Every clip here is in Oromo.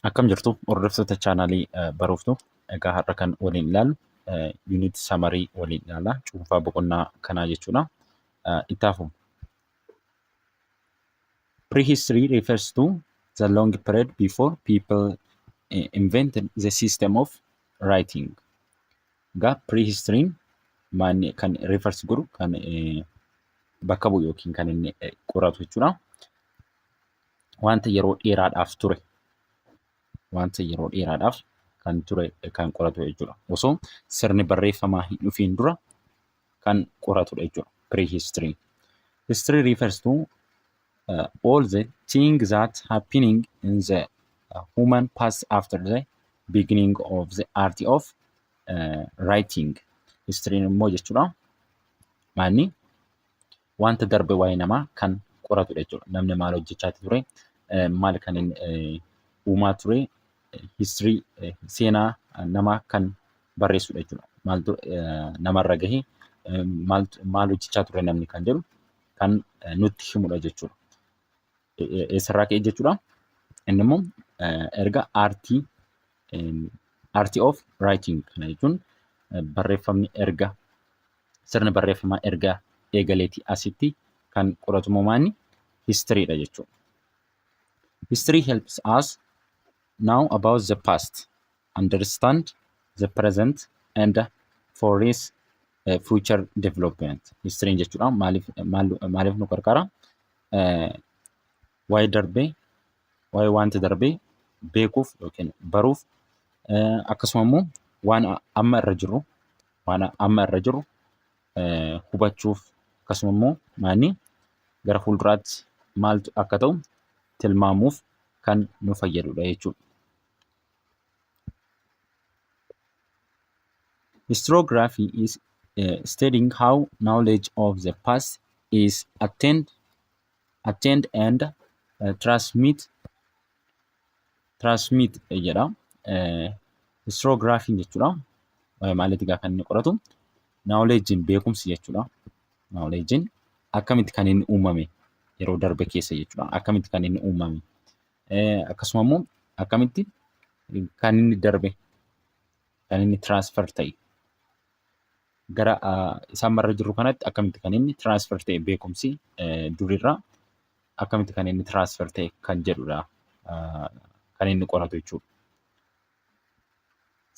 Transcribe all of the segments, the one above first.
Akkam jirtu hordoftoota chaanaalii Baruuftuu. Egaa har'a kan waliin ilaallu yuunit samarii waliin ilaalla. Cuunfaa boqonnaa kanaa jechuudha. Ittaafu. Prehistory refers to the long period before people invented the system of writing. Egaa prehistoryin kan refers godhu kan bakka bu'u yookiin kan inni qoratu jechuudha. Wanta yeroo dheeraadhaaf ture. Wanta yeroo dheeraadhaaf kan ture kan qoratu jechuudha. Osoo sirni barreeffamaa hin dhufiin dura kan qoratudha jechuudha. Prehistory. History refers to all the things that happening in the human past after the beginning of the art of writing. History immoo jechuudha. Maanni wanta darbe waa'ee namaa kan qoratudha jechuudha. Namni maal hojjechaa ture, maal kan uumaa ture, history seenaa namaa kan barreessudha jechuudha. Maaltu namarra gahee maal hojjechaa ture namni kan jedhu kan nutti himudha jechuudha. Eessarraa ka'e jechuudha. Inni immoo erga aartii of writing kana jechuun barreeffamni erga sirni barreeffamaa erga eegaleetii asitti kan qoratu moomaanni historyidha jechuudha. History helps us know about the past, understand the present and foresee future development. History jechuudha maaliif nu gargaara? Waa'ee darbee, waa'ee wanta darbee beekuuf yookiin baruuf akkasuma immoo waan amma irra jiru hubachuuf akkasuma immoo maanni gara fuulduraatti maaltu akka ta'u tilmaamuuf kan nu fayyadudha jechuudha. Historiography is studying how knowledge of the past is attained and transmit jedha. Historiography jechuudha. Maalitti kan inni qoratu knowledgein beekumsi jechuudha. Knowledgein akkamitti kan inni uumame yeroo darbe keessa jechuudha. Akkamitti kan inni uumame. Akkasuma immoo akkamitti kan inni darbe kan inni transfer ta'e gara isaan marra jiru kanatti akkamitti kan inni transfer ta'e beekumsi durirraa akkamitti kan inni transfer ta'e kan jedhudha kan inni qoratu jechuudha.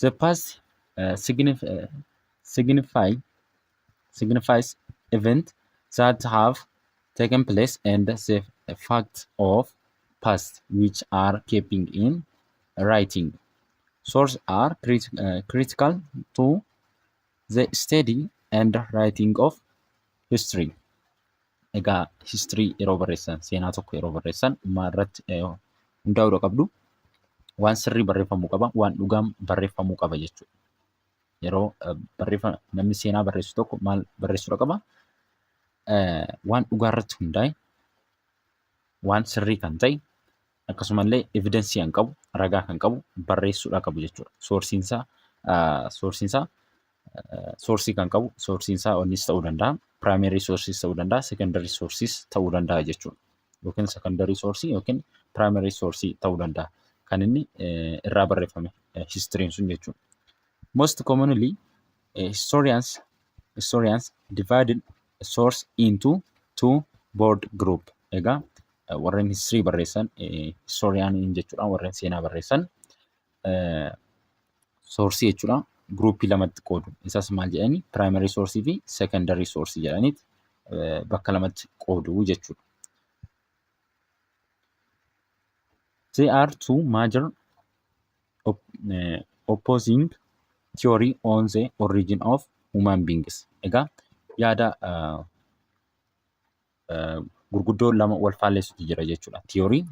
The past signifies event that have taken place and the facts of past which are keeping in writing. Sources are critical to the study and writing of history. Egaa history yeroo barreessan, seenaa tokko yeroo barreessan maalirratti hundaa'uu qabdu? Waan sirrii barreeffamuu qaba, waan dhugaan barreeffamuu qaba jechuudha. Yeroo namni seenaa barreessu tokko maal barreessuu qaba? Waan dhugaa irratti hundaa'e, waan sirrii kan ta'e, akkasumallee evidensii kan qabu, ragaa kan qabu barreessuudha qabu jechuudha. Soorsii kan qabu, soorsiinsaa onnis ta'uu danda'a, primary sources ta'uu danda'a, secondary sources ta'uu danda'a jechuudha. Yookiin secondary sourcii yookiin primary sourcii ta'uu danda'a. Kan inni irraa barreeffame history'n sun jechuudha. Most commonly historians divided a source into two broad group. Egaa warreen history barreessan historian jechuudha. Warreen seenaa barreessan source jechuudha. Groupii lamatti qoodu. Isas maal jedhani? Primary source fi secondary source jedhaniit bakka lamatti qoodu jechuudha. There are two major opposing theory on the origin of human beings. Egaa yaada gurguddoo lama wal faalleessutu jira jechuudha. Theory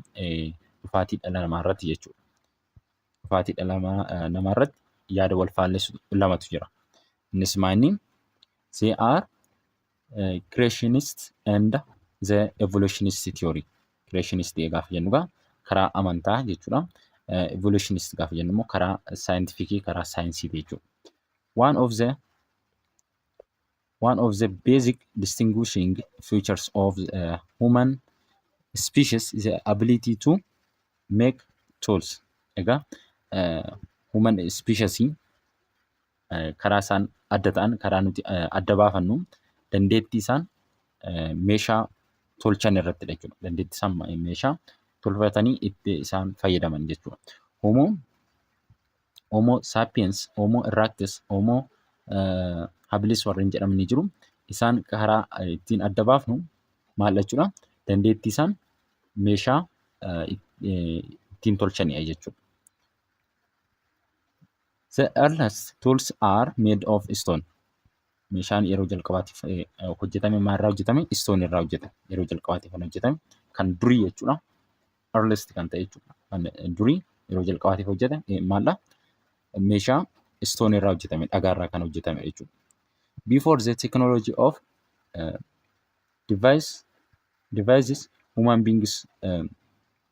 dhufaatii dhala namaa irratti jechuudha. Dhufaatii dhala namaa irratti yaada wal faalleessu lamatu jira. Innis maanni? They are creationist and the evolutionist theory. Creationist gaafa jennu egaa karaa amantaa jechuudha. Evolutionist gaafa jennu immoo karaa saayintifikii, karaa saayinsii jechuudha. One of the basic distinguishing features of human species is the ability to make tools. Egaa human species karaa isaan adda ta'an, karaa nuti adda baafannu dandeettii isaan meeshaa tolchan irrattidha jechuudha. Dandeettii isaan meeshaa tolfatanii itti isaan fayyadaman jechuudha. Homo sapiens, Homo erectus, Homo habilis warreen jedhaman ni jiru. Isaan karaa ittiin adda baafnu maal jechuudha? Dandeettii isaan meeshaa ittiin tolchanidha jechuudha. The earliest tools are made of stone. Meeshaan yeroo jalqabaatiif hojjetame maalirraa hojjetame? Stone irraa hojjetame. Yeroo jalqabaatiif kan hojjetame kan durii jechuudha. Earliest kan ta'e jechuudha. Kan durii yeroo jalqabaatiif hojjetame maaldha? Meeshaa stone irraa hojjetame, dhagaarraa kan hojjetame jechuudha. Before the technology of devices, human beings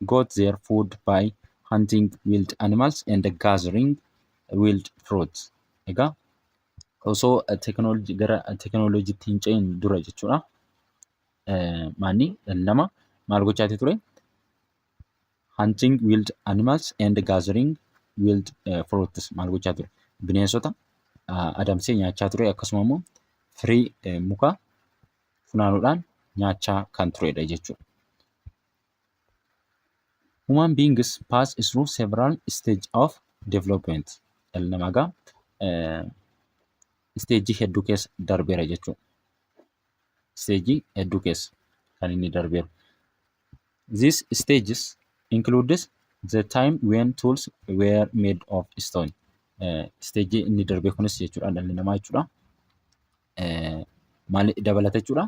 got their food by hunting wild animals and gathering wild fruits. Egaa osoo gara teknooloojiitti hin ce'in dura jechuudha. Dhalli namaa maal gochaati ture? Hunting wild animals and gathering wild fruits maal gochaa ture? Bineensota adamsee nyaachaa ture, akkasuma immoo firii mukaa funaanuudhaan nyaachaa kan turedha jechuudha. Human beings pass through several stages of development. Dhalli namaa egaa isteejii hedduu keessa darbeera jechuudha. Isteejii hedduu keessa kan inni darbeeru. These stages includes the time when tools were made of stone. Isteejii inni darbe kunis jechuudha dhalli namaa jechuudha. Maal dabalata jechuudha?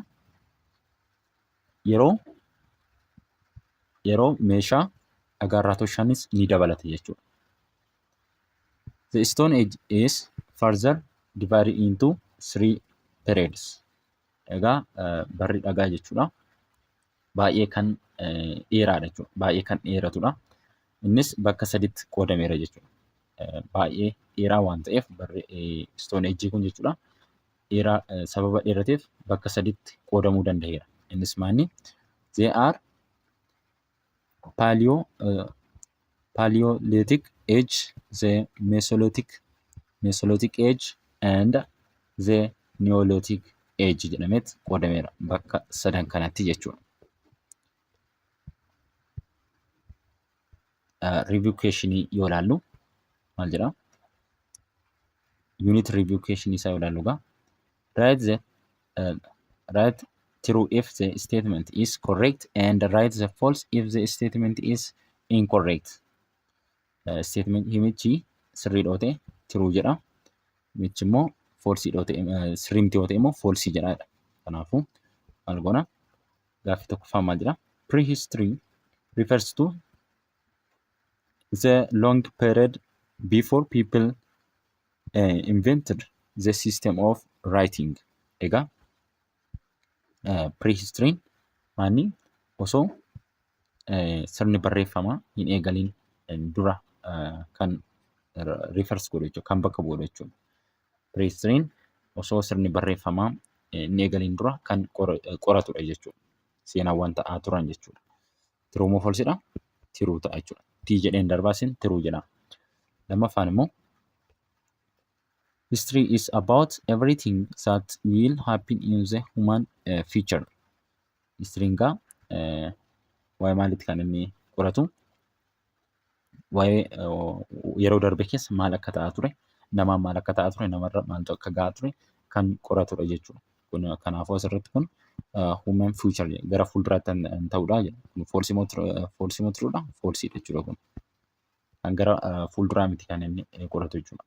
Yeroo meeshaa dhagaarraa tolchanis ni dabalata jechuudha. The Stone Age is further divided into 3 periods. Egaa barri dhagaa jechuudha. Baay'ee kan dheeraadha jechuudha. Baay'ee kan dheeratudha. Innis bakka saditti qoodameera jechuudha. Baay'ee dheeraa waan ta'eef barri Stone Age kun jechuudha. Sababa dheerateef bakka saditti qoodamuu danda'eera. Innis maali? They are Paleolithic age, the Mesolithic age, and the Neolithic age jedhameet qoodameera bakka sadan kanatti jechuudha. Review questionii yoo ilaallu maal jedha? Unit review questionii isaa yoo ilaallu egaa write true if the statement is correct and write the false if the statement is incorrect. Statement himichi sirrii yoo ta'e true jedha. Himichi immoo false yoo ta'e sirrii miti yoo ta'e immoo false jedhaadha. Kanaafuu maal goona? Gaaffii tokkoffaa maal jedha? Prehistory refers to the long period before people invented the system of writing. Egaa prehistory maanni osoo sirni barreeffamaa hin eegaliin dura kan refers godhu jechuudha, kan bakka bu'u jechuudha. Prehistory osoo sirni barreeffamaa hin eegaliin dura kan qoratudha jechuudha. Seenaawwan ta'aa turan jechuudha. Tiruu moo falsidha? Tiruu ta'a jechuudha. Tii jedheen darbaasin tiruu jedhama. Lammaffaan immoo history is about everything that will happen in the human future. History gaa waa'ee maalitti kan inni qoratu? Waa'ee yeroo darbe keessa maal akka ta'aa ture, namaan maal akka ta'aa ture, namarra maaltu akka gahaa ture kan qoratudha jechuudha. Kanaafuu asirratti kun human future gara fuulduraatti ta'uudha jedha. Kun falsii moo tiruudha? Falsiidha jechuudha kun. Kan gara fuulduraa miti kan inni qoratu jechuudha.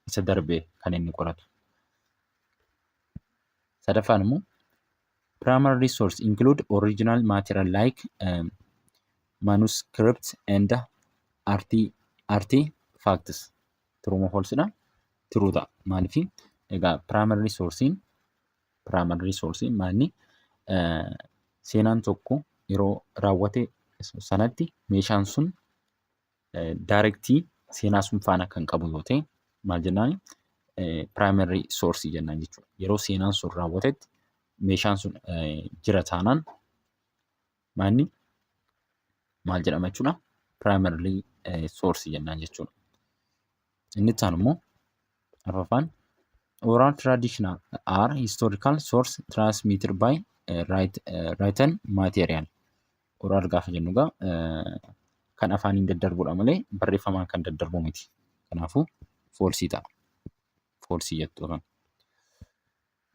Isa darbee kan inni qoratu. Sadaffaan immoo primary resource include original material like manuscripts and artifacts. True moo falsidha? True ta'a. Maaliif? Egaa primary resource maanni seenaan tokko yeroo raawwate sanatti meeshaan sun directii seenaa sun faana kan qabu yoo ta'e maal jennaan? Primary source jennaan jechuudha. Yeroo seenaan sun raawwatetti meeshaan sun jira taanaan maal jedhama jechuudha? primarily source jennaan jechuudha. Inni itti aanu immoo arfaffaan oral tradition are historical source transmitted by written material. Oral gaafa jennu egaa kan afaaniin daddarbudha malee barreeffamaan kan daddarbu miti. Kanaafuu foolsii ta'a. Foolsii jettu kan.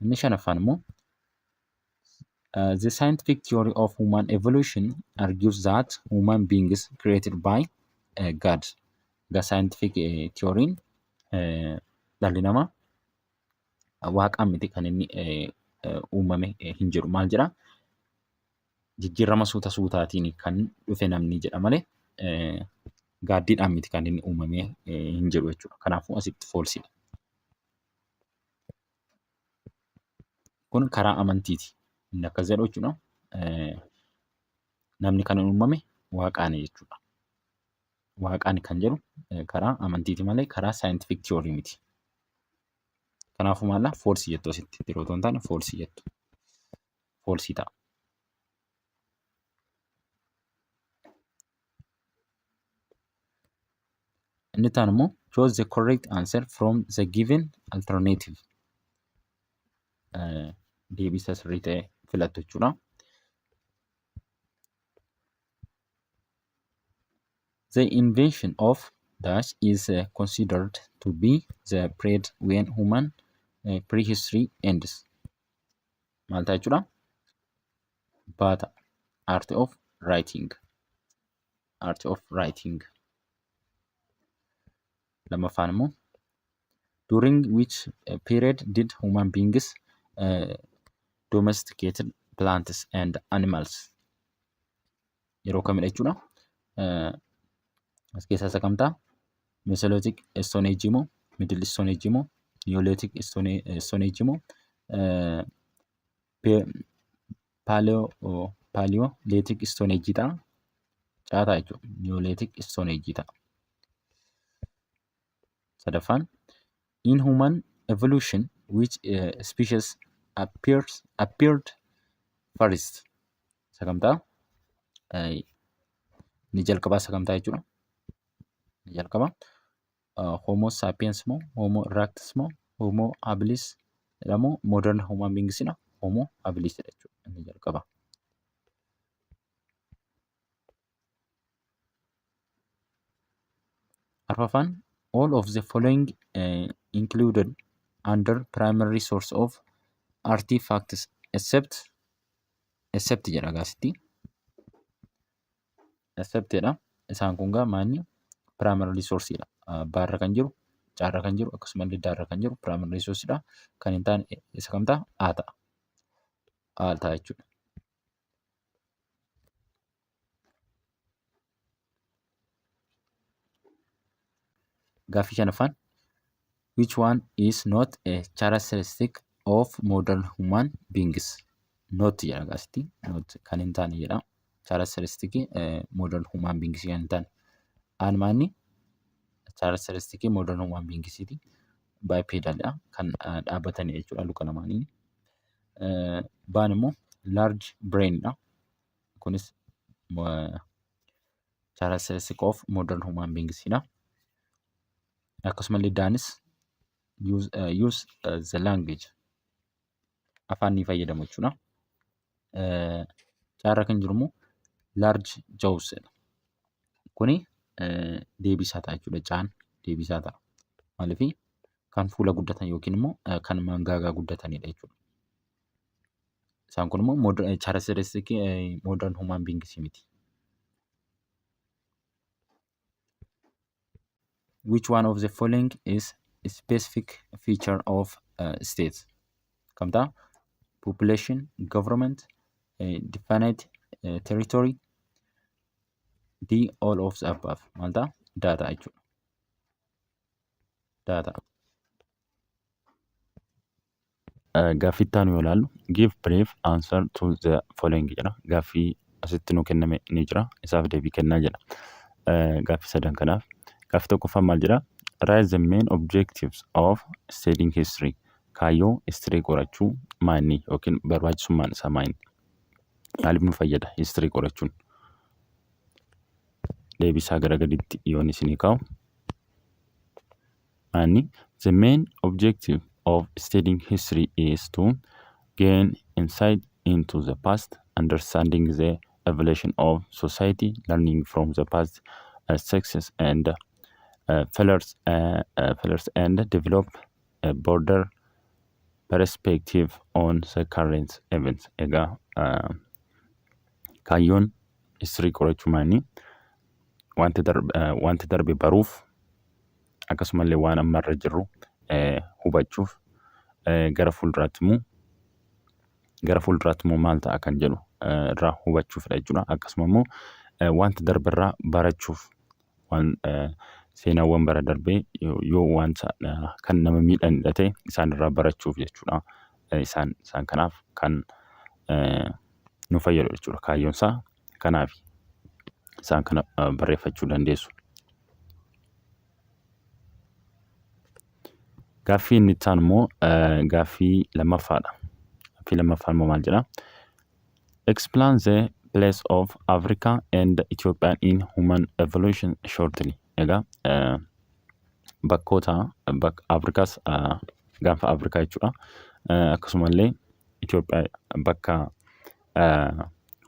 Inni shanaffaan immoo the scientific theory of human evolution argues that human beings created by God. The scientific theory dhalli namaa waaqaan miti kan inni uumame hin jedhu. Maal jedhaa? Jijjiirama suutaatiin kan dhufe namni jedha malee gaaddiidhaan miti kan inni uumame hin jedhu jechuudha. Kanaafuu asitti foolsiidha. Kun karaa amantiiti. Inni akkas jedhu jechuudha. Namni kan uumame waaqaan jechuudha. Waaqaan kan jedhu karaa amantiiti malee karaa scientific theory miti. Kanaafuu maal foolsii jettu asitti yeroo otoo hin taane foolsii jettu. Foolsii ta'a. Inni itti aanu immoo choose the correct answer from the given alternative. Deebisa sirrii ta'e filattu jechuudha. The invention of dash is considered to be the period when human prehistory ends. Maal ta'a jechuudha? Baata art of writing. Art of writing. Lamaffaan immoo during which period did human beings domesticated plants and animals. Yeroo kamidha jechuudha? As keessaa isa kam ta'a? Mesolithic Stone Age moo Middle Stone Age moo Neolithic Stone Age moo Paleolithic Stone Age ta'a? Caataa jechuudha. Neolithic Stone Age ta'a. Sadaffaan in human evolution which species appeared first. Isa kam ta'a? Ni jalqabaa isa kam ta'a jechuudha? Ni jalqaba Homo sapiens moo Homo erectus moo Homo habilis jedhamoo modern human beings dha. Homo habilis jechuudha. Ni jalqaba. Arfaffaan all of the following included under primary source of artifacts except jedha gaasitti. Except jedha. Isaan kun gaa maanni primary source dha. Baarra kan jiru, caarra kan jiru, akkasumas liddaarra kan jiru primary source dha. Kan hin taane isa kam ta'a? A ta'a. A ta'a jechuudha. Gaaffii shanaffaan which one is not a characteristic of modern human beings? Not jedha gaasitti. Not kan hin taane jedha. Characteristic modern human beings kan hin taane. Aan maanni characteristic modern human beings ti. Bipedal dha. Kan dhaabbatanii jechuudha luka lamaanii. Baan immoo large brain dha. Kunis characteristic of modern human beings dha. Akkasumas liddaanis use the language. Afaan ni fayyadamu jechuudha. Caarra kan jiru immoo large jaws dha. Kuni deebisaa ta'a jechuudha. Caan deebisaa ta'a. Maaliif kan fuula guddatan yookiin immoo kan mangaagaa guddatanidha jechuudha. Isaan kun immoo characteristic modern human beings miti. Which one of the following is a specific feature of states? Kam ta'a? Population, government, definite territory, D all of the above. Maal ta'a? Data jechuudha. Data. Gaaffii itti aanu yoo ilaallu give brief answer to the following jedha. Gaaffii asitti nu kenname ni jira. Isaaf deebii kennaa jedha. Gaaffii sadan kanaaf. Gaaffii tokkoffaan maal jedha? Write the main objectives of studying history. Kaayyoo history qorachuu maanni yookiin barbaachisummaan isaa maanni? Maaliif nu fayyada history qorachuun? deebisaa gara gaditti yoon isinii kaa'u. The main objective of studying history is to gain insight into the past, understanding the evolution of society, learning from the past success and failures, and develop a broader perspective on the current events. Egaa kaayyoon history qorachuumaanii wanti darbe baruuf akkasumallee waan ammarra jirru hubachuuf gara fuulduraatti immoo maal ta'a kan jedhu irraa hubachuufidha jechuudha. Akkasuma immoo wanta darberraa barachuuf waan seenaawwan bara darbee yoo wanta kan nama miidhanidha ta'e isaan irraa barachuuf jechuudha. Isaan kanaaf kan nu fayyadu jechuudha. Kaayyoon isaa kanaaf isaan kana barreeffachuu dandeessu. Gaaffii inni itti aanu immoo gaaffii lammaffaadha. Gaaffii lammaffaan immoo maal jedha? Explain the place of Africa and Ethiopia in human evolution shortly. Egaa bakkoota Afrikaas gaanfa Afrikaa jechuudha. Akkasumallee Itoophiyaa bakka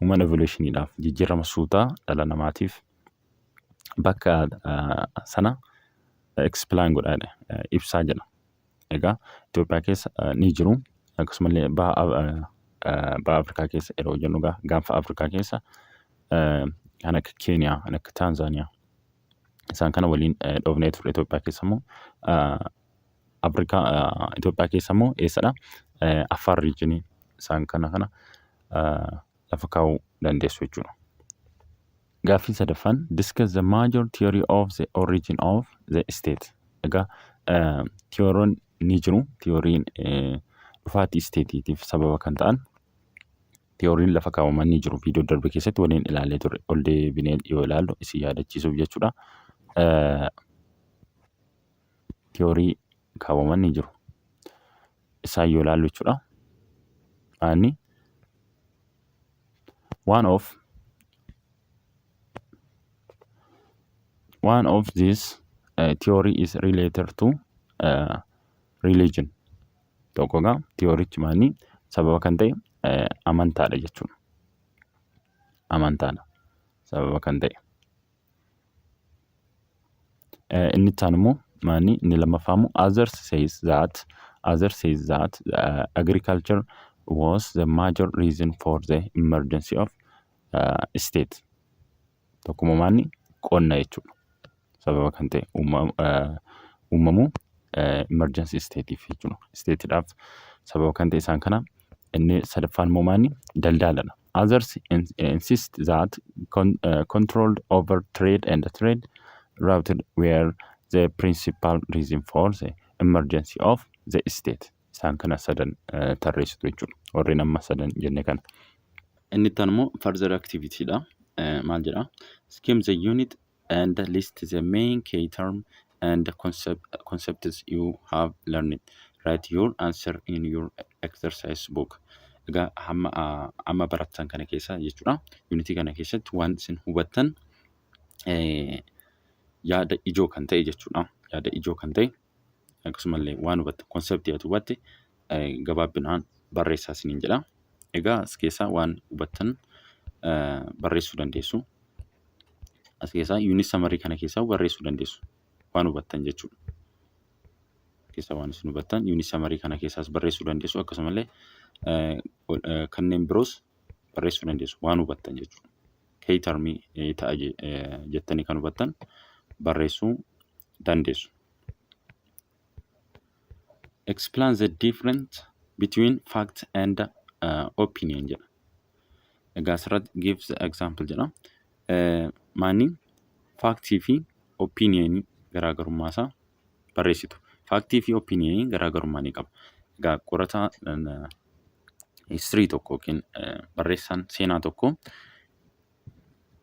human evolutioniidhaaf jijjiirama suutaa dhala namaatiif bakka sana explain godhaadha ibsaa jedha. Egaa Itoophiyaa keessa ni jiru. Akkasumallee baha Afrikaa keessa yeroo jennu gaanfa Afrikaa keessa kan akka Keeniyaa, kan akka Taanzaaniyaa isaan kana waliin dhoofnee turre. Itoophiyaa keessa immoo Itoophiyaa keessa immoo eessadha? Affaar riijinii isaan kana lafa kaa'uu dandeessu jechuudha. Gaaffii sadaffaan discuss the major theory of the origin of the state. Egaa tiyooriin ni jiru. Tiyooriin dhufaatii isteetiitiif sababa kan ta'an tiyooriin lafa kaawwaman ni jiru. Viidiyoo darbe keessatti waliin ilaalee turre. Ol deebinee yoo ilaallu isin yaadachiisuuf jechuudha. Tiyoorii kaawwaman ni jiru. Isaan yoo ilaallu jechuudha. One of these theory is related to religion. Tokkogaa tiyoorichi maanii sababa kan ta'e amantaadha jechuudha. Amantaadha sababa kan ta'e. Inni itti aanu immoo maanii inni lammaffaamu others says that agriculture was the major reason for the emergency of state. Tokkuma maanii qonna jechuudha. Sababa kan ta'e uumamuu emergency stateef jechuudha. Stateedhaaf sababa kan ta'e isaan kana. Inni sadaffaan immoo maanii daldaaladha. Others insist that controlled over trade and trade routed were the principal reason for the emergency of the state. Isaan kana sadan tarreessitu jechuudha. Warreen amma sadan jenne kana. Inni itti aanu immoo further activityidha. Maal jedha? Skim the unit and list the main key term and concepts you have learned. Write your answer in your exercise book. Egaa amma barattan kana keessa jechuudha. Unity kana keessatti waan isin hubattan yaada ijoo kan ta'e jechuudha. Yaada ijoo kan ta'e akkasumallee waan hubattan konseptii ati hubatte gabaabbinaan barreessaa isiniin jedha. Egaa as keessaa waan hubattan barreessuu dandeessu. As keessaa unit summary kana keessaa barreessuu dandeessu. Waan hubattan jechuudha. Keessaa waan isin hubattan unit summary kana keessaas barreessuu dandeessu. Akkasumallee kanneen biroos barreessuu dandeessu. Waan hubattan jechuudha. Key termii ta'a jettanii kan hubattan barreessuu dandeessu. Explain the difference between fact and opinion jedha. Egaa asirratti give the example jedha. Maanii faaktii fi opinionii garaagarummaa isaa barreessitu. Faaktii fi opinionii garaagarummaa ni qaba. Egaa qorataa history tokko yookiin barreessaan seenaa tokko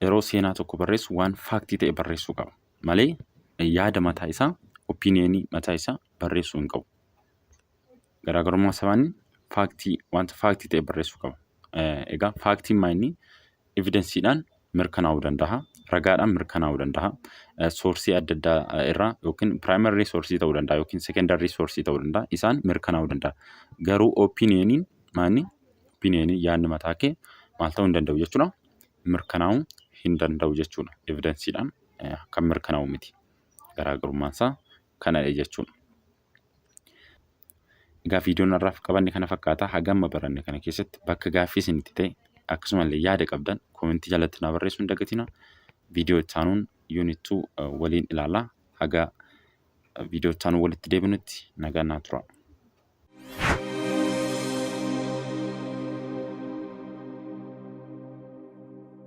yeroo seenaa tokko barreessu waan faaktii ta'e barreessuu qaba. Malee yaada mataa isaa opinionii mataa isaa barreessuu hin qabu. Garaagarummaa isaanii faaktii wanta faaktii ta'e barreessuu qaba. Egaa faaktiin maanii evidensiidhaan mirkanaa'uu danda'a. Ragaadhaan mirkanaa'uu danda'a. Soorsii adda addaa irraa yookiin primary soorsii ta'uu danda'a yookiin secondary soorsii ta'uu danda'a. Isaan mirkanaa'uu danda'a. Garuu opinioniin yaadni mataa kee maal ta'uu hin danda'u jechuudha. Mirkanaa'uu hin danda'u jechuudha. Evidensiidhaan kan mirkanaa'u miti. Garaagarummaan isaa kanadha jechuudha. Egaa viidiyoon har'aaf qabanne kana fakkaata. Hagamma baranne kana keessatti bakka gaaffii isinitti ta'e akkasumallee yaada qabdan koomentii jalatti naa barreessuu hin dagatinaa. Viidiyoo itti aanuun yuunit 2 waliin ilaalaa. Haga viidiyoo itti aanuu walitti deebinutti nagaan naa turaa.